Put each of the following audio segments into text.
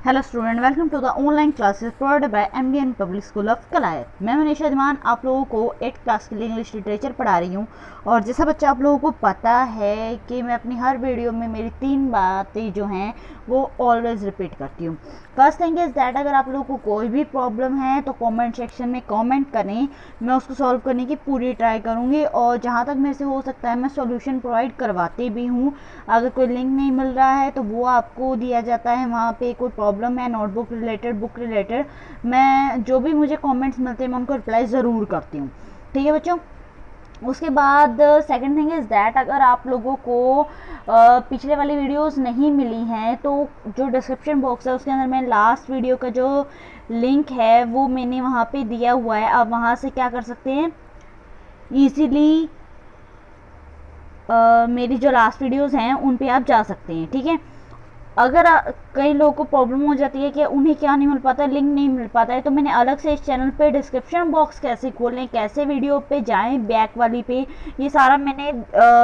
Hello student, welcome to the online classes provided by MDN public school of Kalayat. मैं मनीषा दीवान आप लोगों को 8th class के लिए इंग्लिश लिटरेचर पढ़ा रही हूँ। और जैसा बच्चा आप लोगों को पता है कि मैं अपनी हर वीडियो में मेरी 3 बातें जो हैं वो ऑलवेज रिपीट करती हूँ। फर्स्ट थिंग इज़ दैट अगर आप लोगों को कोई भी प्रॉब्लम है तो कमेंट सेक्शन में कमेंट करें, मैं उसको सॉल्व करने की पूरी ट्राई करूँगी और जहाँ तक मेरे से हो सकता है मैं सॉल्यूशन प्रोवाइड करवाती भी हूँ। अगर कोई लिंक नहीं मिल रहा है तो वो आपको दिया जाता है, वहाँ पे कोई प्रॉब्लम है नोटबुक रिलेटेड, बुक रिलेटेड, मैं जो भी मुझे कमेंट्स मिलते हैं मैं उनको रिप्लाई ज़रूर करती हूँ। ठीक है बच्चों। उसके बाद सेकंड थिंग इज़ दैट अगर आप लोगों को पिछले वाली वीडियोस नहीं मिली हैं तो जो डिस्क्रिप्शन बॉक्स है उसके अंदर मैं लास्ट वीडियो का जो लिंक है वो मैंने वहाँ पे दिया हुआ है। आप वहाँ से क्या कर सकते हैं, ईजीली मेरी जो लास्ट वीडियोस हैं उन पे आप जा सकते हैं। ठीक है। अगर कई लोगों को प्रॉब्लम हो जाती है कि उन्हें क्या नहीं मिल पाता, लिंक नहीं मिल पाता है, तो मैंने अलग से इस चैनल पे डिस्क्रिप्शन बॉक्स कैसे खोलें, कैसे वीडियो पे जाएं बैक वाली पे, ये सारा मैंने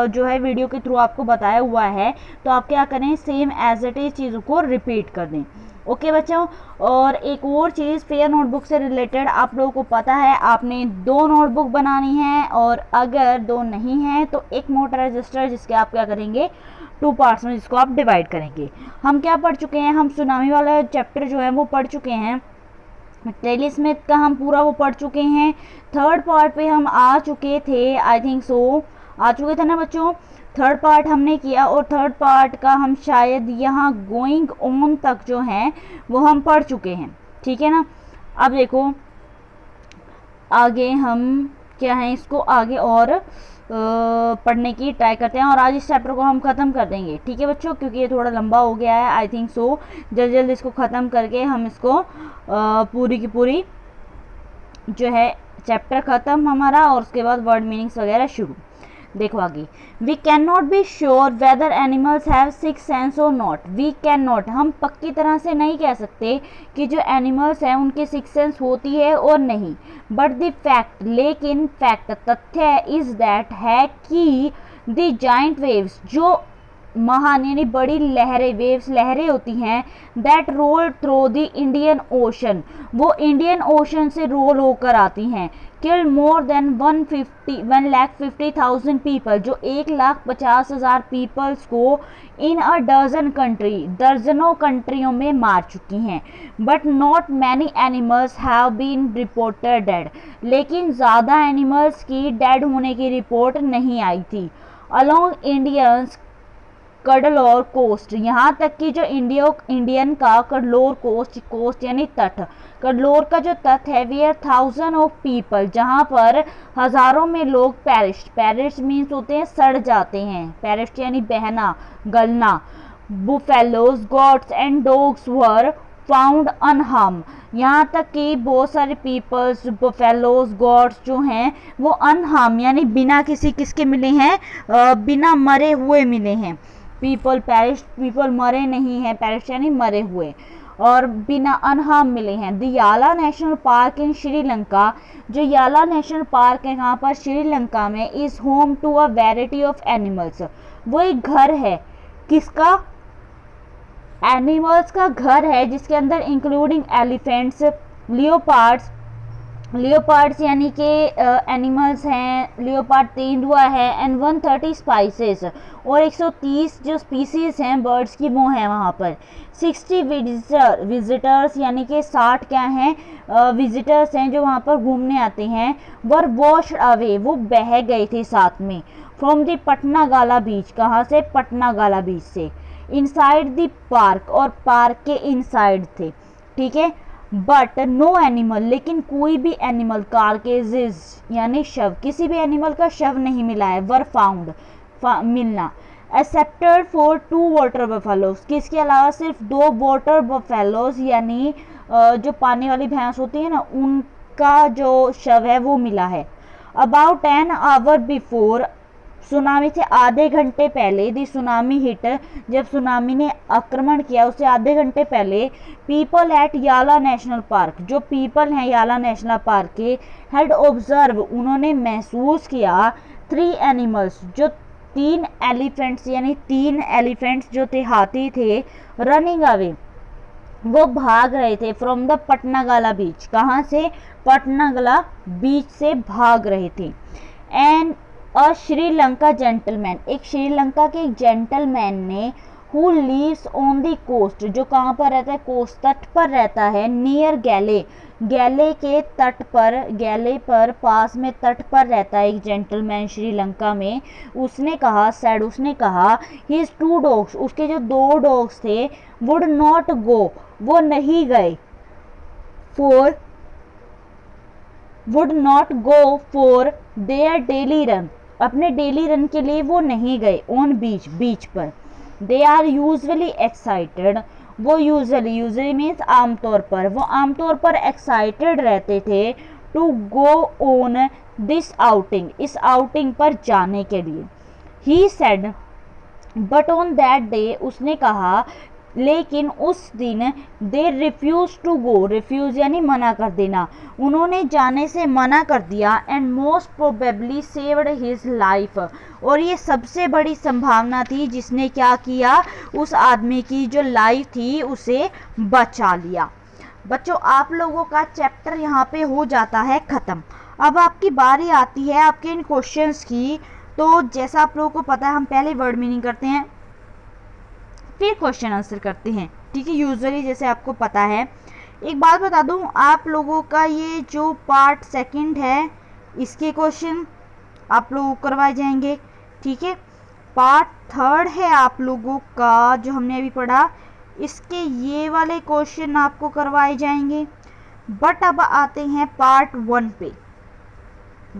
जो है वीडियो के थ्रू आपको बताया हुआ है। तो आप क्या करें, सेम एज इट इज चीज़ों को रिपीट कर दें। ओके बच्चों। और एक और चीज़, फेयर नोटबुक से रिलेटेड आप लोगों को पता है आपने 2 नोटबुक बनानी है और अगर 2 नहीं है तो एक मोटर रजिस्टर जिसके आप क्या करेंगे 2 पार्ट्स में जिसको आप डिवाइड करेंगे। हम क्या पढ़ चुके हैं, हम सुनामी वाला चैप्टर जो है वो पढ़ चुके हैं, टेली स्मिथ का हम पूरा वो पढ़ चुके हैं। 3rd पार्ट पे हम आ चुके थे, आई थिंक सो आ चुके थे ना बच्चों। 3rd पार्ट हमने किया और 3rd पार्ट का हम शायद यहाँ गोइंग ऑन तक जो है वो हम पढ़ चुके हैं। ठीक है ना। अब देखो आगे हम क्या है, इसको आगे और पढ़ने की ट्राई करते हैं और आज इस चैप्टर को हम ख़त्म कर देंगे। ठीक है बच्चों, क्योंकि ये थोड़ा लंबा हो गया है, आई थिंक सो जल्द जल्द इसको ख़त्म करके हम इसको पूरी की पूरी जो है चैप्टर ख़त्म हमारा और उसके बाद वर्ड मीनिंग्स वगैरह शुरू। देखो आगे, we can not be sure whether animals have 6 sense और नॉट। वी कैन नॉट, हम पक्की तरह से नहीं कह सकते कि जो एनिमल्स हैं उनके 6 सेंस होती है और नहीं। बट द फैक्ट, लेकिन फैक्ट तथ्य इज दैट है कि द जाइंट वेव्स, जो महान यानी बड़ी लहरें, वेव्स लहरें होती हैं, that roll through the Indian Ocean, वो इंडियन ओशन से रोल होकर आती हैं, किल मोर देन 1,50,000 पीपल, जो 1,50,000 पीपल्स को इन अ डजन कंट्री, दर्जनों कंट्रियों में मार चुकी हैं। But not many animals have been reported dead, लेकिन ज़्यादा एनिमल्स की डेड होने की रिपोर्ट नहीं आई थी। अलोंग इंडियंस कडलोर कोस्ट, यहाँ तक कि जो इंडियन का कडलोर कोस्ट, कोस्ट यानी तट, कडलोर का जो तट है, वेयर 1000 ऑफ पीपल, जहाँ पर हज़ारों में लोग पेरिश मीन्स होते हैं सड़ जाते हैं, पेरिश यानी बहना, गलना। Buffaloes, goats and dogs were found unharmed, यहाँ तक कि बहुत सारे पीपल्स, बुफेलोज, गॉड्स जो हैं वो अनहार्म यानी बिना किसी किसके मिले हैं, बिना मरे हुए मिले हैं। पीपल पेरिश, पीपल मरे नहीं हैं, पेरिश यानी मरे हुए, और बिना अनहार्म मिले हैं। द याला नेशनल पार्क इन श्रीलंका, जो याला नेशनल पार्क है यहाँ पर श्रीलंका में, is home to a variety of animals, वो एक घर है किसका, एनिमल्स का घर है, जिसके अंदर इंक्लूडिंग एलिफेंट्स, लियोपार्ड्स, लियोपार्ड्स यानी कि एनिमल्स हैं, लियोपार्ड तेंदुआ है, एंड 130 स्पाइसेस, और 130 जो स्पीसीज हैं बर्ड्स की वो हैं वहाँ पर। 60 विजिटर्स यानी कि 60 क्या हैं, विजिटर्स हैं जो वहाँ पर घूमने आते हैं, वर वॉश अवे, वो बह गए थे साथ में, फ्रॉम द पटना गाला बीच, कहाँ से, पटना गाला बीच से, इनसाइड द पार्क, और पार्क के इनसाइड थे। ठीक है। बट नो एनिमल, लेकिन कोई भी एनिमल, कार्केजेज यानी शव, किसी भी एनिमल का शव नहीं मिला है, वर फाउंड मिलना, एक्सेप्टेड फॉर 2 वाटर बफेलोज, किसके अलावा सिर्फ 2 वाटर बफेलोज यानी जो पानी वाली भैंस होती है ना, उनका जो शव है वो मिला है। अबाउट 10 आवर बिफोर, सुनामी से आधे घंटे पहले, दी सुनामी हिट, जब सुनामी ने आक्रमण किया उससे आधे घंटे पहले, पीपल एट याला नेशनल पार्क, जो पीपल हैं याला नेशनल पार्क के, हैड ऑब्जर्व, उन्होंने महसूस किया, 3 एनिमल्स, जो 3 एलिफेंट्स यानी 3 एलिफेंट्स जो थे, हाथी थे, रनिंग अवे, वो भाग रहे थे फ्रॉम द पटनागाला बीच। कहाँ से? पटनागाला बीच से भाग रहे थे। एंड अ श्रीलंका जेंटलमैन, एक श्रीलंका के एक जेंटलमैन ने, who lives on the coast, जो कहाँ पर रहता है? कोस्ट, तट पर रहता है। नियर गैले, गैले के तट पर, गैले पर पास में तट पर रहता है एक जेंटलमैन श्रीलंका में। उसने कहा, सैड, उसने कहा, हिज टू डॉग्स, उसके जो दो डॉग्स थे, वुड नॉट गो, वो नहीं गए, for, would not go for their daily run, अपने डेली रन के लिए वो नहीं गए। ऑन बीच, बीच पर। दे आर यूजली एक्साइटेड, वो यूजली, यूजली मीन्स आमतौर पर, वो आमतौर पर एक्साइटेड रहते थे to go on this outing, इस आउटिंग पर जाने के लिए। He said, but on that day, उसने कहा, लेकिन उस दिन, they refuse to go, refuse यानी मना कर देना, उन्होंने जाने से मना कर दिया। And most probably saved his life, और ये सबसे बड़ी संभावना थी जिसने क्या किया, उस आदमी की जो लाइफ थी उसे बचा लिया। बच्चों, आप लोगों का चैप्टर यहाँ पे हो जाता है ख़त्म। अब आपकी बारी आती है आपके इन क्वेश्चंस की। तो जैसा आप लोगों को पता है, हम पहले वर्ड मीनिंग करते हैं, फिर क्वेश्चन आंसर करते हैं, ठीक है, यूजुअली जैसे आपको पता है। एक बात बता दूं, आप लोगों का ये जो पार्ट सेकंड है, इसके क्वेश्चन आप लोगों को करवाए जाएंगे, ठीक है। पार्ट थर्ड है आप लोगों का जो हमने अभी पढ़ा, इसके ये वाले क्वेश्चन आपको करवाए जाएंगे। बट अब आते हैं पार्ट वन पे।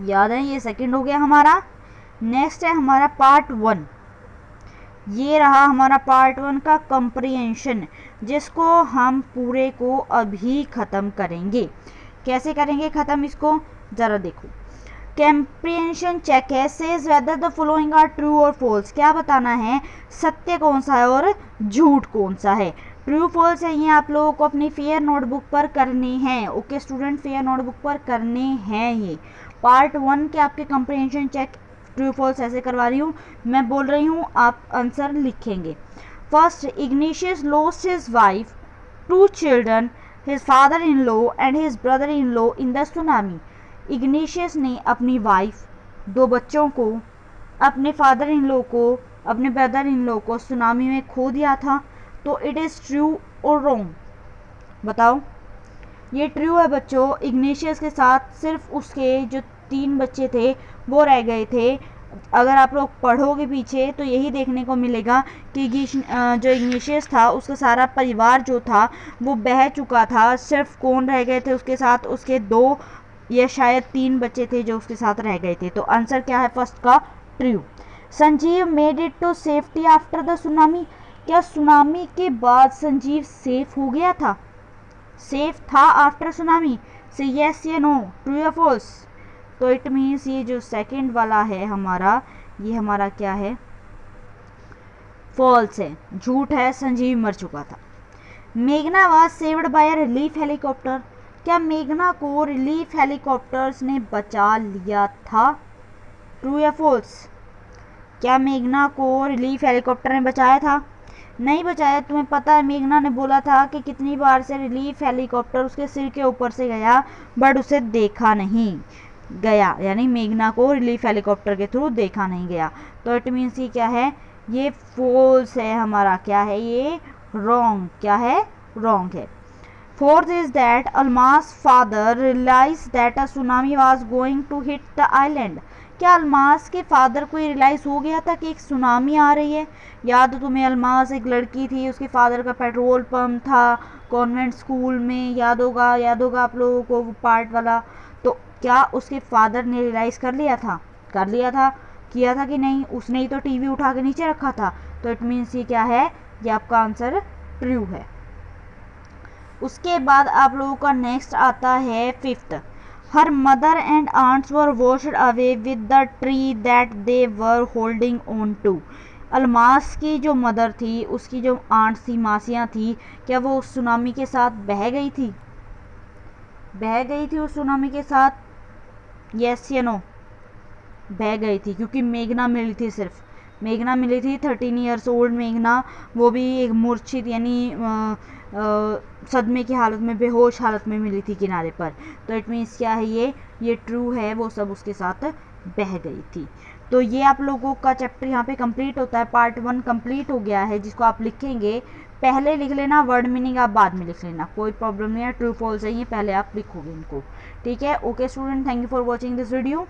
याद है, ये सेकंड हो गया हमारा, नेक्स्ट है हमारा पार्ट वन। ये रहा हमारा पार्ट वन का कंप्रीहेंशन, जिसको हम पूरे को अभी ख़त्म करेंगे। कैसे करेंगे ख़त्म इसको, ज़रा देखो। कंप्रीहेंशन चेक है, says whether the following are true और फॉल्स, क्या बताना है, सत्य कौन सा है और झूठ कौन सा है। ट्रू फॉल्स है, ये आप लोगों को अपनी फेयर नोटबुक पर करने हैं। ओके स्टूडेंट, फेयर नोटबुक पर करने हैं ये। पार्ट वन के आपके कंप्रीहेंशन चेक ट्रू फॉल्स ऐसे करवा रही हूँ, मैं बोल रही हूँ, आप आंसर लिखेंगे। First, igneous lost his wife, 2 children, his father in law and his brother in law in the tsunami. Igneous ने अपनी वाइफ, 2 बच्चों को, अपने फादर इन लॉ को, अपने ब्रदर इन लॉ को सुनामी में खो दिया था। तो इट इज़ ट्रू और रॉन्ग, बताओ। ये ट्रू है बच्चों, इग्निशियस के साथ सिर्फ उसके जो 3 बच्चे थे वो रह गए थे। अगर आप लोग पढ़ोगे पीछे तो यही देखने को मिलेगा कि जो इग्निशियस था उसका सारा परिवार जो था वो बह चुका था, सिर्फ कौन रह गए थे उसके साथ, उसके 2 या शायद 3 बच्चे थे जो उसके साथ रह गए थे। तो आंसर क्या है फर्स्ट का, true. Sanjeev made it to safety after the tsunami, क्या सुनामी के बाद संजीव सेफ हो गया था, सेफ था आफ्टर सुनामी, से यस या नो, ट्रू या फॉल्स। तो इट मीन्स ये जो सेकंड वाला है हमारा, ये हमारा क्या है, फॉल्स है, झूठ है, संजीव मर चुका था। मेघना was saved by relief helicopter, क्या मेघना को रिलीफ हेलीकॉप्टर्स ने बचा लिया था, ट्रू या फॉल्स। क्या मेघना को रिलीफ हेलीकॉप्टर ने बचाया था, नहीं बचाया। तुम्हें पता है मेघना ने बोला था कि कितनी बार से रिलीफ हेलीकॉप्टर उसके सिर के ऊपर से गया बट उसे देखा नहीं गया, यानी मेघना को रिलीफ हेलीकॉप्टर के थ्रू देखा नहीं गया। तो इट मीन्स ये क्या है, ये फॉल्स है हमारा, क्या है ये, रॉन्ग, क्या है, रॉन्ग है। Fourth is that Almas father realise that a tsunami was going to hit the island, क्या अलमास के फादर को रियलाइज हो गया था कि एक सुनामी आ रही है। याद हो तुम्हें, अलमास एक लड़की थी, उसके फादर का पेट्रोल पंप था कॉन्वेंट स्कूल में, याद होगा आप लोगों को वो पार्ट वाला। तो क्या उसके फादर ने रियलाइज़ कर लिया था, किया था कि नहीं, उसने ही तो टीवी उठा के नीचे रखा था। तो इट मीन्स ये क्या है, ये आपका आंसर ट्रू है। उसके बाद आप लोगों का नेक्स्ट आता है fifth, her mother and aunts were washed away with the tree that they were holding on to. Almas की जो मदर थी, उसकी जो आंट्स थी, मासियाँ थी, क्या वो उस सुनामी के साथ बह गई थी, उस सुनामी के साथ, यस या नो, बह गई थी, क्योंकि मेघना मिली थी, सिर्फ मेघना मिली थी, 13 ईयर्स ओल्ड मेघना, वो भी एक मूर्छित यानी सदमे की हालत में, बेहोश हालत में मिली थी किनारे पर। तो इट मीन्स क्या है, ये ट्रू है, वो सब उसके साथ बह गई थी। तो ये आप लोगों का चैप्टर यहाँ पे कंप्लीट होता है। पार्ट 1 कंप्लीट हो गया है, जिसको आप लिखेंगे पहले लिख लेना, वर्ड मीनिंग आप बाद में लिख लेना, कोई प्रॉब्लम नहीं है। ट्रू फॉल्स है ये, पहले आप लिखोगे इनको, ठीक है। Okay student, thank you for watching this video.